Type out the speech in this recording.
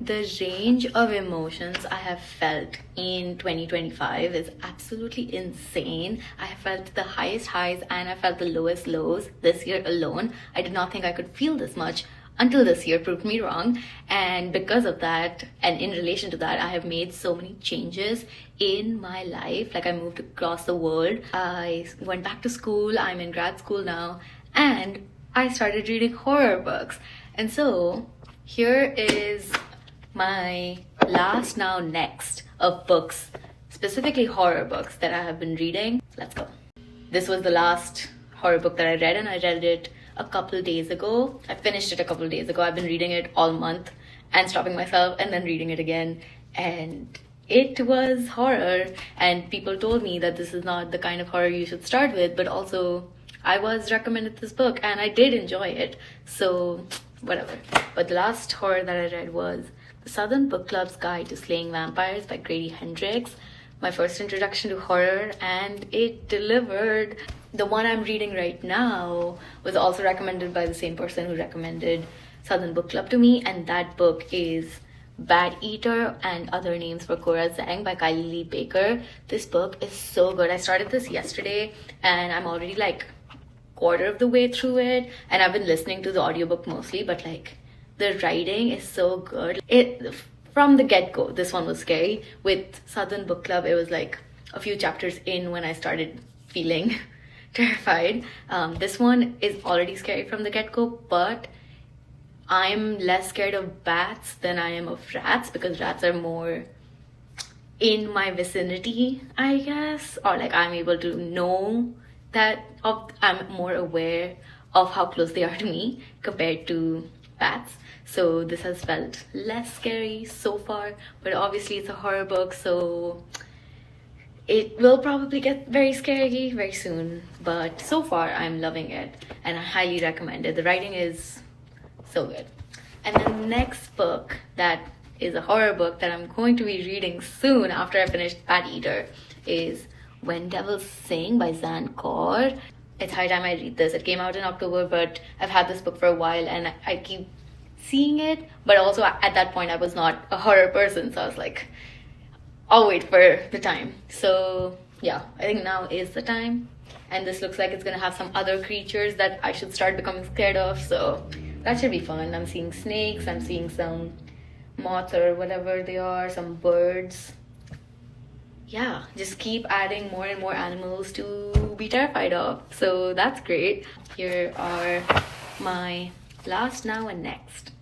The range of emotions I have felt in 2025 is absolutely insane. I have felt the highest highs and I felt the lowest lows this year alone. I did not think I could feel this much until this year proved me wrong. And because of that, and in relation to that, I have made so many changes in my life. Like I moved across the world, I went back to school, I'm in grad school now, and I started reading horror books. And so here is my last now next of books, specifically horror books that I have been reading. Let's go. This was the last horror book that I read, and I read it a couple days ago. I finished it a couple days ago. I've been reading it all month and stopping myself and then reading it again, and it was horror. And people told me that this is not the kind of horror you should start with, but also I was recommended this book and I did enjoy it, so whatever. But the last horror that I read was The Southern Book Club's Guide to Slaying Vampires by Grady Hendrix. My first introduction to horror, and it delivered. The one I'm reading right now was also recommended by the same person who recommended Southern Book Club to me, and that book is Bad Eater and Other Names for Cora Zhang by Kylie Lee Baker. This book is so good. I started this yesterday and I'm already like quarter of the way through it, and I've been listening to the audiobook mostly, but like the writing is so good. It from the get-go, this one was scary. With Southern Book Club, it was like a few chapters in when I started feeling terrified. This one is already scary from the get-go, but I'm less scared of bats than I am of rats, because rats are more in my vicinity, I guess, or like I'm able to know that I'm more aware of how close they are to me compared to bats. So this has felt less scary so far, but obviously it's a horror book, so it will probably get very scary very soon. But so far I'm loving it and I highly recommend it. The writing is so good. And the next book that is a horror book that I'm going to be reading soon after I finish Bad Eater is When Devils Sing by Zan Kaur. It's high time I read this. It came out in October, but I've had this book for a while and I keep seeing it, but also at that point I was not a horror person, so I was like, I'll wait for the time. So yeah, I think now is the time, and this looks like it's gonna have some other creatures that I should start becoming scared of, so that should be fun. I'm seeing snakes, I'm seeing some moths or whatever they are, some birds. Yeah, just keep adding more and more animals to be terrified of, so that's great. Here are my last, now, and next.